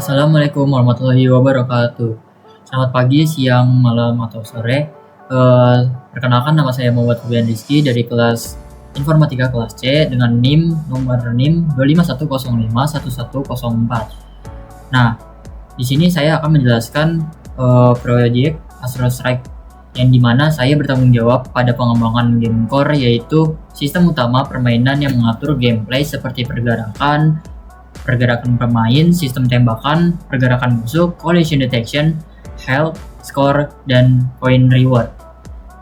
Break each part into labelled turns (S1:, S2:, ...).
S1: Assalamualaikum warahmatullahi wabarakatuh. Selamat pagi, siang, malam, atau sore. Perkenalkan nama saya Muhammad Febian Rizky dari kelas Informatika kelas C dengan nomor NIM 251051104. Nah, di sini saya akan menjelaskan proyek Astro Strike yang dimana saya bertanggung jawab pada pengembangan game core, yaitu sistem utama permainan yang mengatur gameplay seperti pergerakan pemain, sistem tembakan, pergerakan musuh, collision detection, health, score, dan point reward.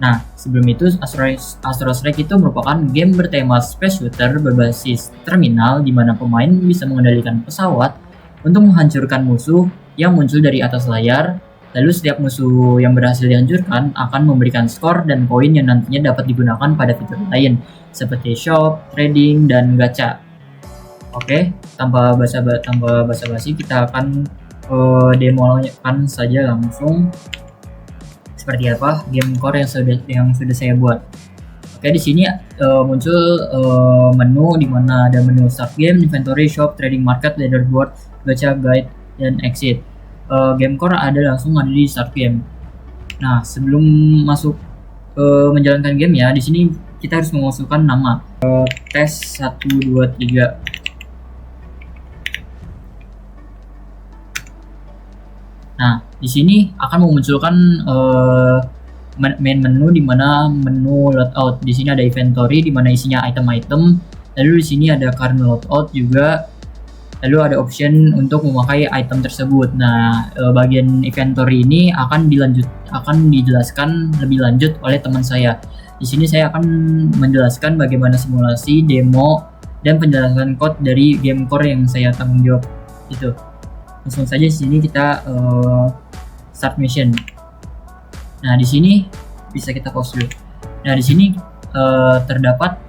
S1: Nah, sebelum itu Astro Strike itu merupakan game bertema space shooter berbasis terminal di mana pemain bisa mengendalikan pesawat untuk menghancurkan musuh yang muncul dari atas layar. Lalu setiap musuh yang berhasil dihancurkan akan memberikan skor dan poin yang nantinya dapat digunakan pada fitur lain seperti shop, trading, dan gacha. Oke, tanpa basa-basi kita akan demokan saja langsung seperti apa game core yang sudah saya buat. Oke, di sini muncul menu di mana ada menu start game, inventory, shop, trading market, leaderboard, gacha, guide, dan exit. Game core langsung ada di start game. Nah, sebelum masuk menjalankan game ya, di sini kita harus memasukkan nama tes 123. Nah, di sini akan memunculkan main menu di mana menu loadout. Di sini ada inventory di mana isinya item-item. Lalu di sini ada current loadout juga. Lalu ada option untuk memakai item tersebut. Nah, bagian inventory ini akan dijelaskan lebih lanjut oleh teman saya. Di sini saya akan menjelaskan bagaimana simulasi, demo, dan penjelasan code dari game core yang saya tanggung jawab itu. Langsung saja di sini kita start mission. Nah, di sini bisa kita pause dulu. Nah, di sini terdapat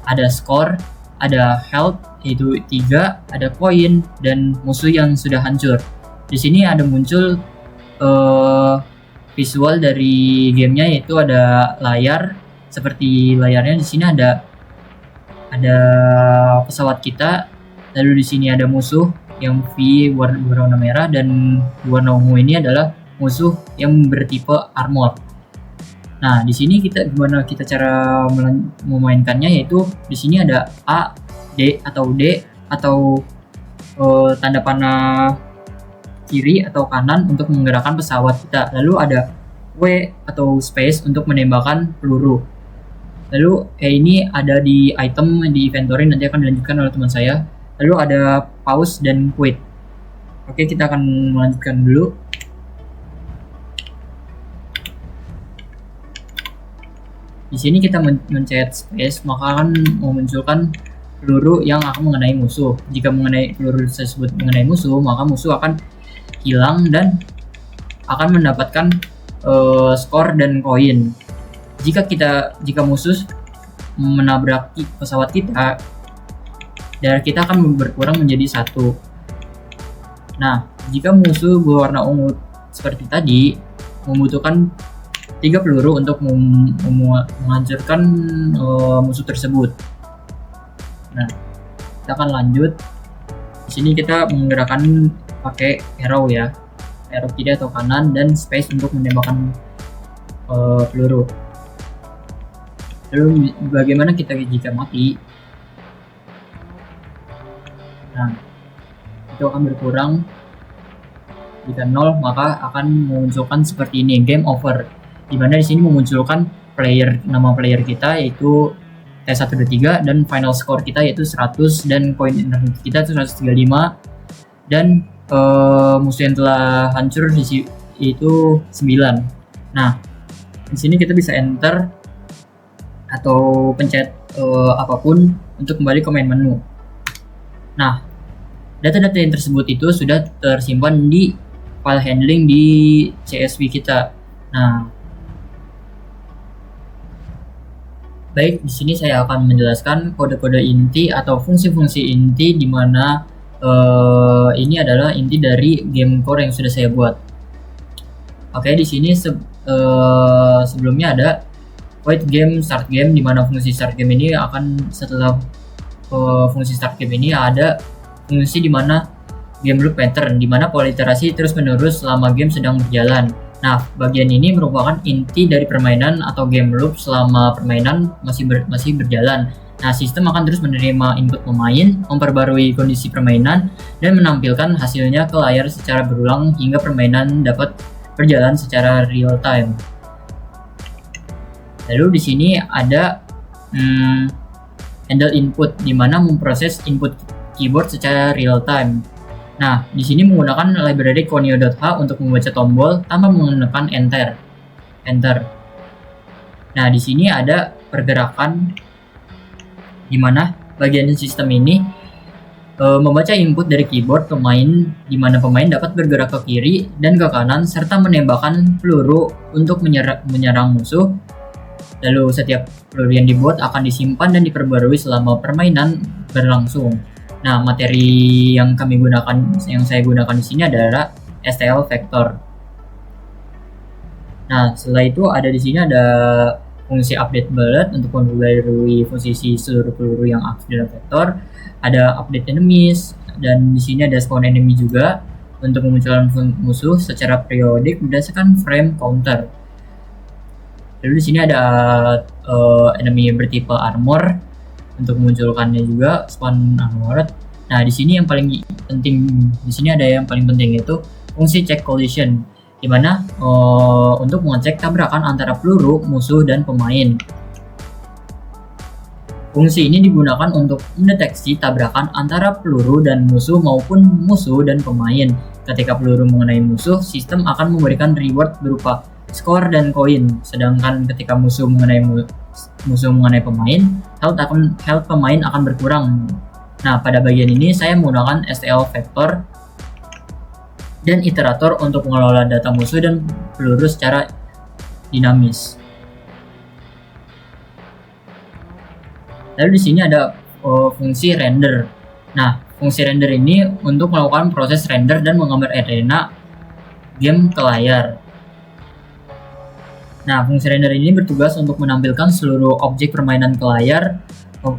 S1: ada score, ada health yaitu 3, ada koin, dan musuh yang sudah hancur. Di sini ada muncul visual dari gamenya, yaitu ada layar. Seperti layarnya di sini ada pesawat kita, lalu di sini ada musuh yang V berwarna merah, dan warna ungu ini adalah musuh yang bertipe armor. Nah, di sini gimana kita cara memainkannya, yaitu di sini ada A, D atau tanda panah kiri atau kanan untuk menggerakkan pesawat kita. Lalu ada W atau space untuk menembakkan peluru. Lalu ini ada di item di inventory, nanti akan dilanjutkan oleh teman saya. Lalu ada pause dan quit. Oke, kita akan melanjutkan dulu. Di sini kita mencet space, maka akan memunculkan peluru yang akan mengenai musuh. Jika peluru tersebut mengenai musuh, maka musuh akan hilang dan akan mendapatkan skor dan koin. Jika musuh menabrak pesawat kita, darah kita akan berkurang menjadi 1. Nah, jika musuh berwarna ungu seperti tadi, membutuhkan 3 peluru untuk menghancurkan musuh tersebut. Nah, kita akan lanjut. Di sini kita menggerakkan pakai arrow ya, arrow kiri atau kanan, dan space untuk menembakkan peluru. Lalu bagaimana kita jika mati? Nah, itu akan berkurang. Jika 0, maka akan memunculkan seperti ini, game over. Di mana di sini memunculkan nama player kita yaitu T123, dan final score kita yaitu 100, dan koin kita itu 135, dan musuh yang telah hancur itu 9. Nah, di sini kita bisa enter atau pencet apapun untuk kembali ke main menu. Nah, data-data yang tersebut itu sudah tersimpan di file handling di CSV kita. Nah, baik, di sini saya akan menjelaskan kode-kode inti atau fungsi-fungsi inti, di mana ini adalah inti dari game core yang sudah saya buat. Oke, di sini sebelumnya ada wait game, start game, di mana fungsi start game ini akan setelah fungsi start game ini ada fungsi di mana game loop pattern, di mana pola iterasi terus-menerus selama game sedang berjalan. Nah, bagian ini merupakan inti dari permainan atau game loop selama permainan masih berjalan. Nah, sistem akan terus menerima input pemain, memperbarui kondisi permainan, dan menampilkan hasilnya ke layar secara berulang hingga permainan dapat berjalan secara real time. Lalu di sini ada handle input, di mana memproses input keyboard secara real time. Nah, di sini menggunakan library Conio.h untuk membaca tombol tanpa menekan enter. Nah, di sini ada pergerakan di mana bagian sistem ini membaca input dari keyboard pemain, di mana pemain dapat bergerak ke kiri dan ke kanan serta menembakkan peluru untuk menyerang musuh. Lalu setiap peluru yang dibuat akan disimpan dan diperbarui selama permainan berlangsung. Nah, materi yang saya gunakan di sini adalah STL Vector. Nah, setelah itu di sini ada fungsi update bullet untuk memperbarui posisi seluruh peluru yang aktif dalam vektor. Ada update enemies, dan di sini ada spawn enemy juga untuk memunculkan musuh secara periodik berdasarkan frame counter. Lalu di sini ada enemy bertipe armor untuk memunculkannya juga spawn armored. Nah, di sini yang paling penting, yaitu fungsi check collision, di mana untuk mengecek tabrakan antara peluru musuh dan pemain. Fungsi ini digunakan untuk mendeteksi tabrakan antara peluru dan musuh maupun musuh dan pemain. Ketika peluru mengenai musuh, sistem akan memberikan reward berupa skor dan koin, sedangkan ketika musuh mengenai pemain, health pemain akan berkurang. Nah, pada bagian ini saya menggunakan STL Vector dan iterator untuk mengelola data musuh dan peluru secara dinamis. Lalu di sini ada fungsi render. Nah, fungsi render ini untuk melakukan proses render dan menggambar arena game ke layar. Nah, fungsi render ini bertugas untuk menampilkan seluruh objek permainan ke layar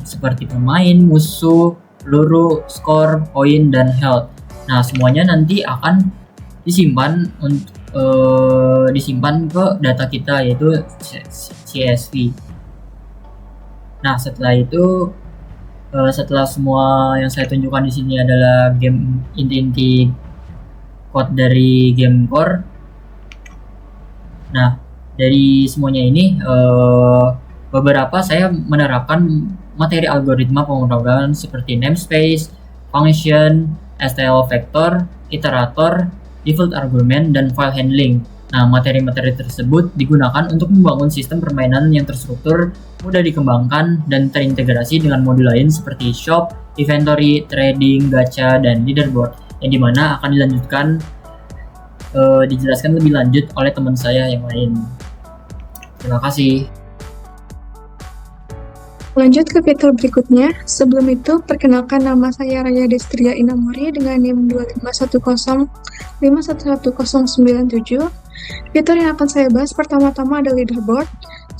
S1: seperti pemain, musuh, peluru, skor, poin, dan health. Nah, semuanya nanti akan disimpan ke data kita, yaitu CSV. Nah, setelah itu, setelah semua yang saya tunjukkan di sini adalah game inti-inti code dari game core. Nah, dari semuanya ini beberapa saya menerapkan materi algoritma pemrograman seperti namespace, function, STL vector, iterator, default argument, dan file handling. Nah, materi-materi tersebut digunakan untuk membangun sistem permainan yang terstruktur, mudah dikembangkan, dan terintegrasi dengan modul lain seperti shop, inventory, trading, gacha, dan leaderboard, yang dimana akan dijelaskan lebih lanjut oleh teman saya yang lain. Terima kasih.
S2: Lanjut ke fitur berikutnya. Sebelum itu, perkenalkan nama saya Raya Destria Inamuri dengan NIM 25105111097. Fitur yang akan saya bahas pertama-tama ada leaderboard.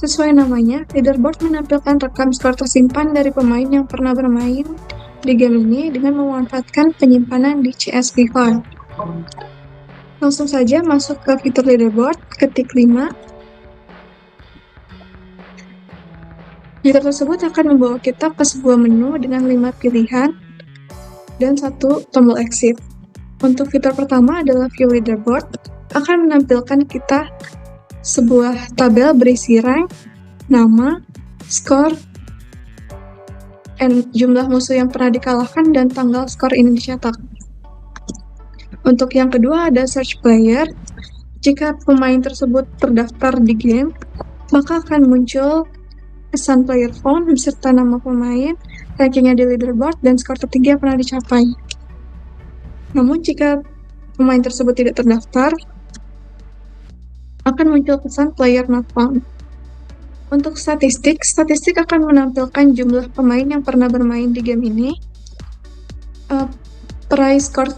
S2: Sesuai namanya, leaderboard menampilkan rekam skor tersimpan dari pemain yang pernah bermain di game ini dengan memanfaatkan penyimpanan di CSV file. Langsung saja masuk ke fitur leaderboard, ketik 5. Fitur tersebut akan membawa kita ke sebuah menu dengan 5 pilihan dan 1 tombol exit. Untuk fitur pertama adalah view leaderboard, akan menampilkan kita sebuah tabel berisi rank, nama, skor, jumlah musuh yang pernah dikalahkan, dan tanggal skor ini dicetak. Untuk yang kedua ada search player. Jika pemain tersebut terdaftar di game, maka akan muncul kesan player phone beserta nama pemain, rankingnya di leaderboard, dan skor tertinggi yang pernah dicapai. Namun jika pemain tersebut tidak terdaftar, akan muncul pesan player not found. Untuk statistik akan menampilkan jumlah pemain yang pernah bermain di game ini, peraih skor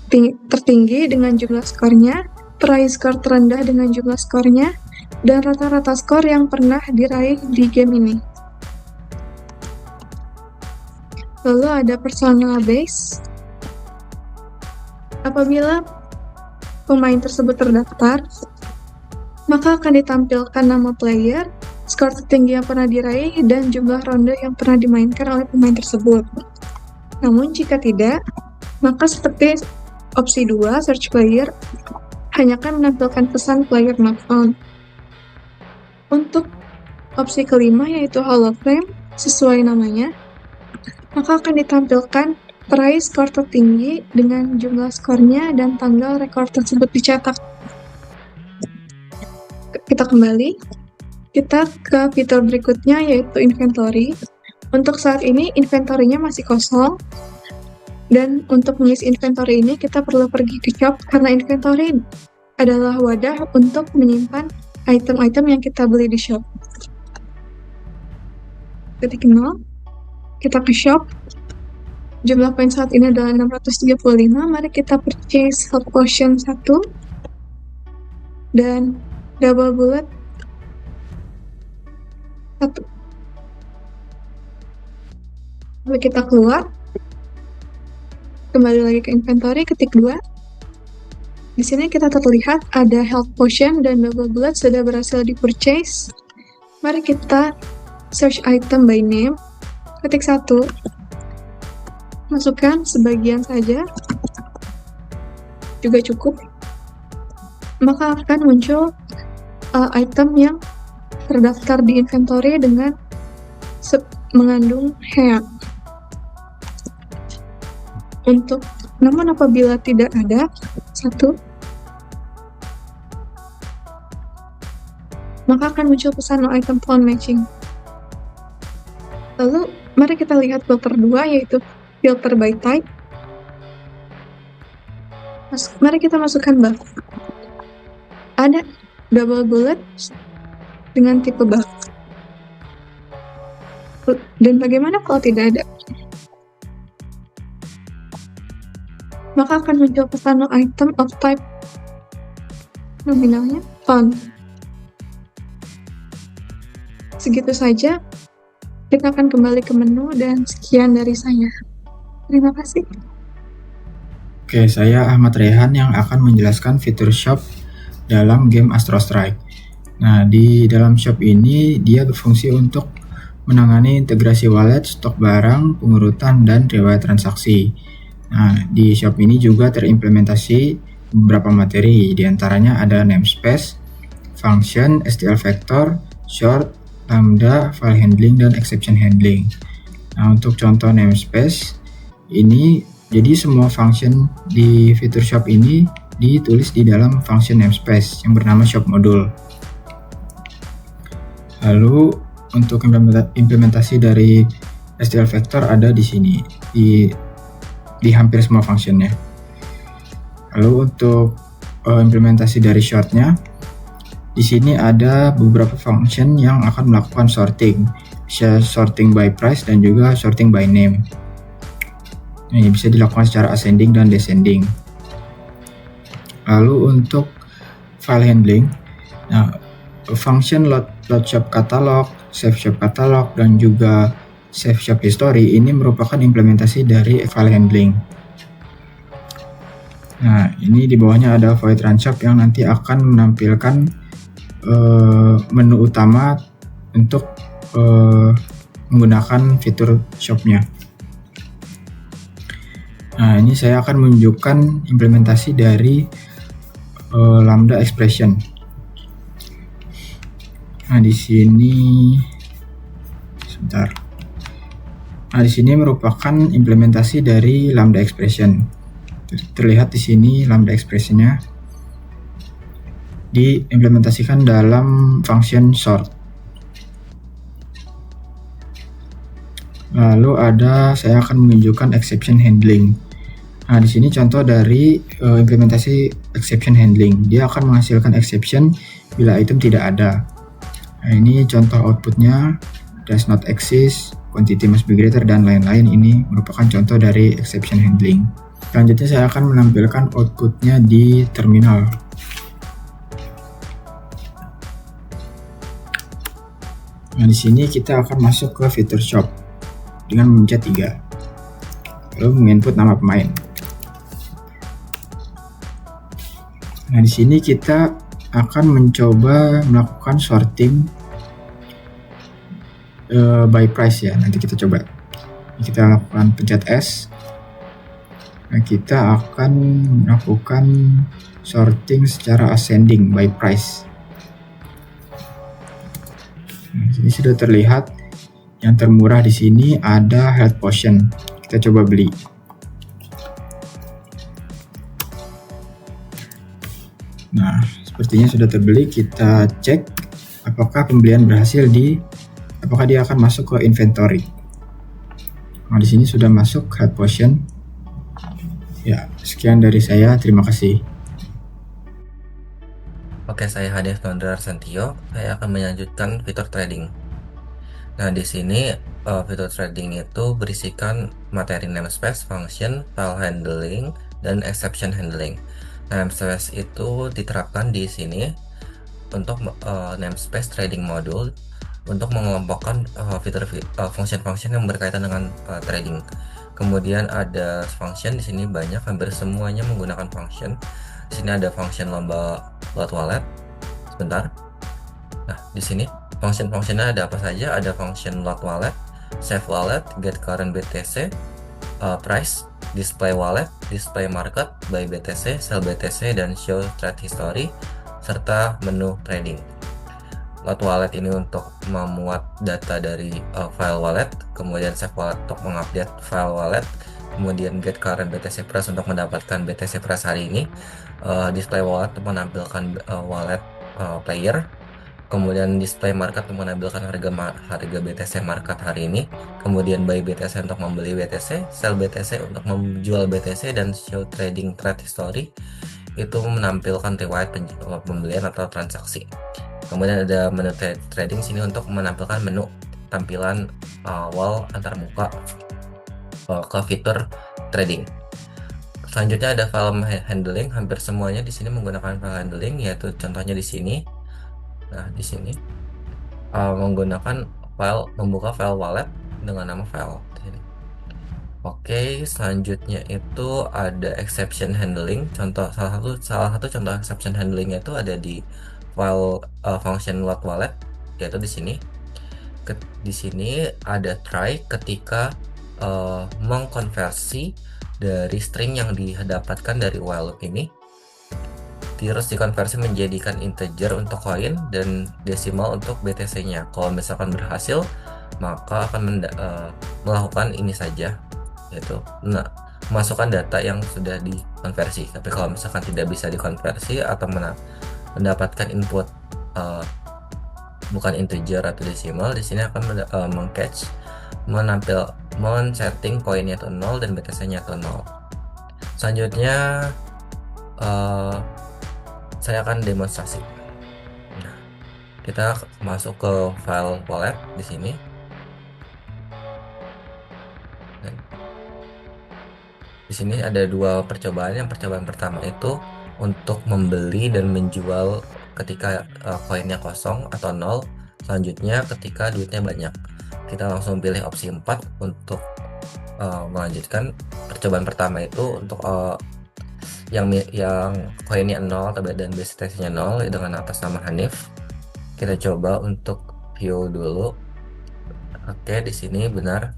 S2: tertinggi dengan jumlah skornya, peraih skor terendah dengan jumlah skornya, dan rata-rata skor yang pernah diraih di game ini. Lalu ada personal base. Apabila pemain tersebut terdaftar, maka akan ditampilkan nama player, skor tertinggi yang pernah diraih, dan jumlah ronde yang pernah dimainkan oleh pemain tersebut. Namun jika tidak, maka seperti opsi 2, search player, hanya akan menampilkan pesan player not found. Untuk opsi kelima, yaitu Hall of Fame, sesuai namanya, maka akan ditampilkan peraih skor tertinggi dengan jumlah skornya dan tanggal rekor tersebut dicetak. Kita kembali, kita ke fitur berikutnya yaitu inventory. Untuk saat ini inventory-nya masih kosong, dan untuk mengisi inventory ini kita perlu pergi ke shop karena inventory adalah wadah untuk menyimpan item-item yang kita beli di shop. Ketik 0, kita ke shop. Jumlah poin saat ini adalah 635. Mari kita purchase health potion 1 dan double bullet 1. Lalu kita keluar, kembali lagi ke inventory, ketik 2. Di sini kita terlihat ada health potion dan double bullet sudah berhasil di purchase. Mari kita search item by name, ketik 1. Masukkan sebagian saja, juga cukup. Maka akan muncul item yang terdaftar di inventory dengan mengandung hair. Namun apabila tidak ada 1, maka akan muncul pesan no item found matching. Lalu mari kita lihat filter 2, yaitu filter by type. Mari kita masukkan buff. Ada double bullet dengan tipe buff. Dan bagaimana kalau tidak ada? Maka akan muncul pesan no item of type nominalnya found. Segitu saja. Kita akan kembali ke menu dan sekian dari saya. Terima kasih.
S3: Oke, saya Ahmad Rehan yang akan menjelaskan fitur shop dalam game Astro Strike. Nah, di dalam shop ini dia berfungsi untuk menangani integrasi wallet, stok barang, pengurutan, dan riwayat transaksi. Nah, di shop ini juga terimplementasi beberapa materi, diantaranya ada namespace, function, STL vector, short, lambda, file handling, dan exception handling. Nah, untuk contoh namespace, ini jadi semua function di fitur shop ini ditulis di dalam function namespace yang bernama shop module. Lalu untuk implementasi dari STL vector ada di sini di hampir semua functionnya. Lalu untuk implementasi dari shortnya, di sini ada beberapa function yang akan melakukan sorting, bisa sorting by price dan juga sorting by name. Ini bisa dilakukan secara ascending dan descending. Lalu untuk file handling, nah, function load shop catalog, save shop catalog, dan juga save shop history ini merupakan implementasi dari file handling. Nah, ini di bawahnya ada void run shop yang nanti akan menampilkan menu utama untuk menggunakan fitur shopnya. Nah, ini saya akan menunjukkan implementasi dari lambda expression. Nah, di sini sebentar. Nah, di sini merupakan implementasi dari lambda expression. Terlihat di sini lambda expressionnya diimplementasikan dalam function sort. Lalu saya akan menunjukkan exception handling. Nah, di sini contoh dari implementasi exception handling. Dia akan menghasilkan exception bila item tidak ada. Nah, ini contoh outputnya, does not exist, quantity must be greater, dan lain-lain. Ini merupakan contoh dari exception handling. Selanjutnya saya akan menampilkan outputnya di terminal. Nah, di sini kita akan masuk ke fitur shop dengan memencet 3. Lalu menginput nama pemain. Nah, di sini kita akan mencoba melakukan sorting by price ya. Nanti kita coba. Kita lakukan pencet S. Nah, kita akan melakukan sorting secara ascending by price. Nah, ini sudah terlihat yang termurah di sini ada health potion. Kita coba beli. Nah, sepertinya sudah terbeli. Kita cek apakah pembelian berhasil apakah dia akan masuk ke inventory. Nah, di sini sudah masuk health potion. Ya, sekian dari saya. Terima kasih.
S4: Oke, saya Hades Nondrar Santio. Saya akan melanjutkan fitur trading. Nah, di sini fitur trading itu berisikan materi namespace, function, file handling, dan exception handling. Namespace itu diterapkan di sini untuk namespace trading module untuk mengelompokkan fitur function-function yang berkaitan dengan trading. Kemudian ada function, di sini banyak, hampir semuanya menggunakan function. Di sini ada function lomba lot wallet. Sebentar. Nah, di sini function-functionnya ada apa saja? Ada function lot wallet, save wallet, get current BTC, price, display wallet, display market, buy BTC, sell BTC, dan show trade history, serta menu trading. Lot wallet ini untuk memuat data dari file wallet, kemudian save wallet untuk mengupdate file wallet, kemudian get current BTC price untuk mendapatkan BTC price hari ini, display wallet untuk menampilkan wallet player, kemudian display market untuk menampilkan harga BTC market hari ini, kemudian buy BTC untuk membeli BTC, sell BTC untuk menjual BTC, dan show trading trade history itu menampilkan riwayat pembelian atau transaksi. Kemudian ada menu trading sini untuk menampilkan menu tampilan awal antarmuka ke fitur trading. Selanjutnya ada file handling. Hampir semuanya di sini menggunakan file handling, yaitu contohnya di sini. Nah, di sini menggunakan membuka file wallet dengan nama file. Oke, selanjutnya itu ada exception handling. Salah satu contoh exception handling itu ada di file function lot wallet, yaitu di sini. Di sini ada try ketika mengkonversi dari string yang didapatkan dari while loop ini, terus dikonversi menjadikan integer untuk koin dan desimal untuk BTC-nya. Kalau misalkan berhasil, maka akan melakukan ini saja, yaitu masukkan data yang sudah dikonversi. Tapi kalau misalkan tidak bisa dikonversi atau mendapatkan input bukan integer atau desimal, di sini akan meng-catch, men-setting koinnya itu 0 dan BTC-nya itu 0. Selanjutnya saya akan demonstrasi. Nah, kita masuk ke file wallet di sini. Di sini ada dua percobaan. Yang percobaan pertama itu untuk membeli dan menjual ketika koinnya kosong atau 0. Selanjutnya ketika duitnya banyak. Kita langsung pilih opsi 4 untuk melanjutkan. Percobaan pertama itu untuk yang koinnya 0 dan BTC-nya 0 dengan atas nama Hanif. Kita coba untuk view dulu. Oke, di sini benar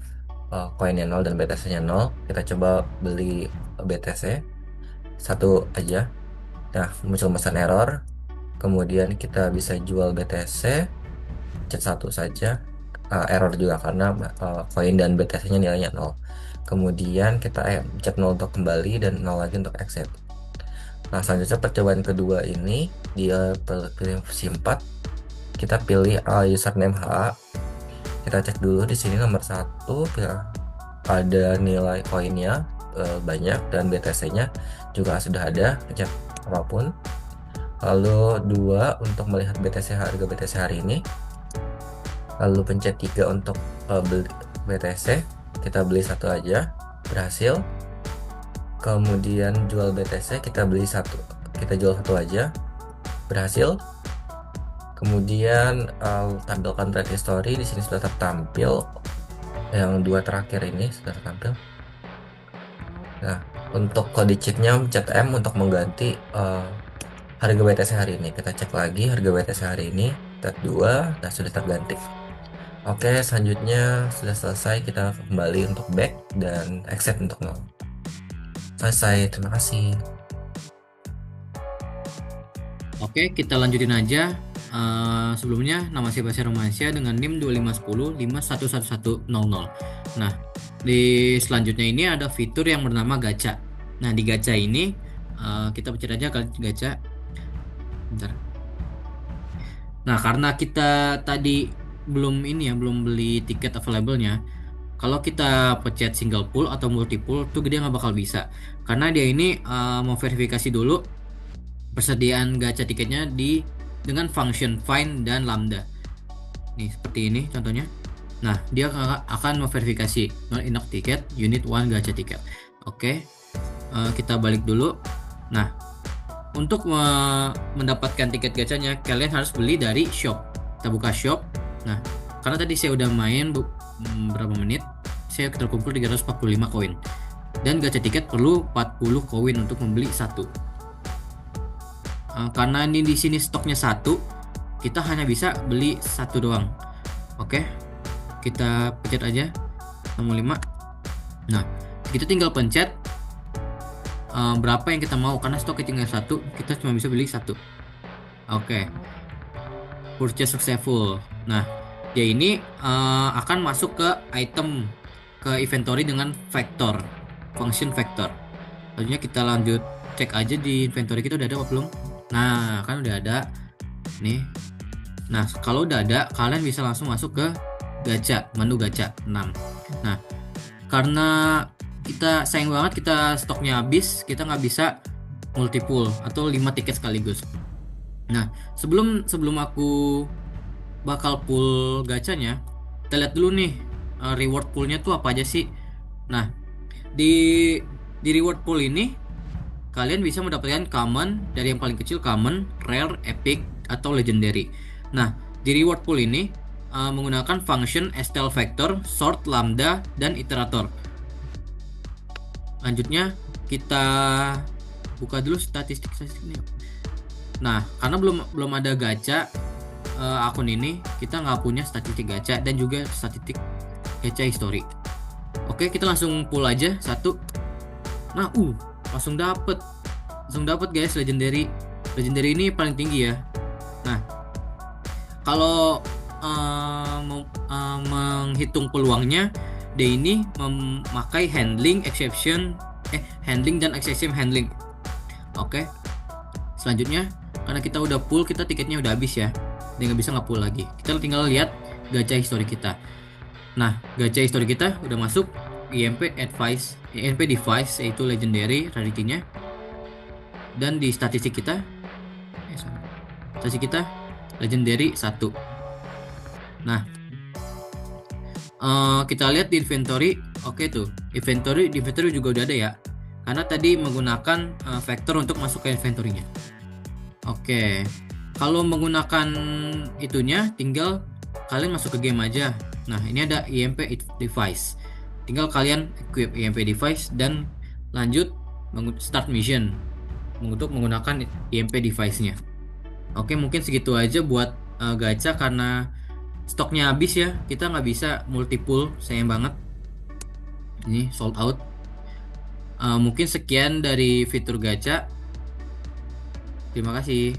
S4: koinnya 0 dan BTC-nya 0. Kita coba beli BTC satu aja. Nah, muncul pesan error. Kemudian kita bisa jual BTC, cet satu saja. Error juga karena koin dan BTC-nya nilainya 0. Kemudian kita cet 0 untuk kembali dan 0 lagi untuk exit. Nah, selanjutnya percobaan kedua ini dia pilih opsi 4. Kita pilih username HA. Kita cek dulu di sini nomor 1 ya, ada nilai koinnya banyak dan BTC-nya juga sudah ada, pencet apapun. Lalu 2 untuk melihat harga BTC hari ini. Lalu pencet 3 untuk beli BTC. Kita beli satu aja, berhasil. Kemudian jual BTC, kita jual satu aja, berhasil. Kemudian tampilkan trade history, di sini sudah tertampil. Yang 2 terakhir ini sudah tertampil. Nah, untuk kode cheatnya pencet M untuk mengganti harga BTC hari ini. Kita cek lagi harga BTC hari ini, tab 2, nah sudah terganti. Oke, selanjutnya sudah selesai, kita kembali untuk back dan exit untuk nol. Selesai, terima kasih.
S5: Oke, kita lanjutin aja. Sebelumnya nama saya Basir Romansyah dengan NIM 2510511100. Nah, di selanjutnya ini ada fitur yang bernama gacha. Nah, di gacha ini kita pencet aja ke gacha. Bentar. Nah, karena kita tadi belum beli tiket available-nya. Kalau kita pencet single pool atau multi pool tuh dia nggak bakal bisa, karena dia ini mau verifikasi dulu persediaan gacha tiketnya dengan function find dan lambda. Nih seperti ini contohnya. Nah, dia akan memverifikasi non enough ticket unit 1 gacha tiket. Oke, kita balik dulu. Nah, untuk mendapatkan tiket gacanya kalian harus beli dari shop. Kita buka shop. Nah, karena tadi saya udah main berapa menit, saya terkumpul 345 koin dan gacha tiket perlu 40 koin untuk membeli satu. Karena ini di sini stoknya satu, kita hanya bisa beli satu doang. Oke, kita pencet aja nomor 5. Nah, kita tinggal pencet berapa yang kita mau, karena stoknya tinggal satu, kita cuma bisa beli satu. Oke, purchase successful. Nah, dia ini akan masuk ke item, ke inventory dengan vector, function vector. Selanjutnya kita lanjut cek aja di inventory kita udah ada apa belum. Nah, kan udah ada nih. Nah, kalau udah ada, kalian bisa langsung masuk ke gacha, menu gacha 6. Nah, karena kita sayang banget kita stoknya habis, kita nggak bisa multipool atau 5 tiket sekaligus. Nah, sebelum aku bakal pool gacanya, kita lihat dulu nih reward poolnya tuh apa aja sih. Nah, di reward pool ini kalian bisa mendapatkan common, dari yang paling kecil common, rare, epic, atau legendary. Nah, di reward pool ini menggunakan function stl vector, sort, lambda, dan iterator. Lanjutnya kita buka dulu statistik ini. Nah, karena belum ada gacha akun ini, kita nggak punya statistik gacha dan juga statistik gacha history. Oke, kita langsung pull aja satu. Nah, langsung dapet guys, legendary ini paling tinggi ya. Nah, kalau menghitung peluangnya, dia ini memakai handling dan exception handling. Oke, selanjutnya karena kita udah full, kita tiketnya udah habis ya, dia nggak bisa nge-pull lagi. Kita tinggal lihat gacha history kita. Nah, gacha history kita udah masuk EMP device, yaitu legendary rarity-nya, dan di statistik kita legendary 1. Nah, kita lihat di inventory. Oke, tuh di inventory juga udah ada ya, karena tadi menggunakan vector untuk masuk ke inventory-nya. Oke, kalau menggunakan itunya tinggal kalian masuk ke game aja. Nah, ini ada EMP device, tinggal kalian equip EMP device dan lanjut start mission untuk menggunakan EMP device-nya. Oke, mungkin segitu aja buat gacha, karena stoknya habis ya, kita nggak bisa multipool, sayang banget, ini sold out. Mungkin sekian dari fitur gacha, terima kasih.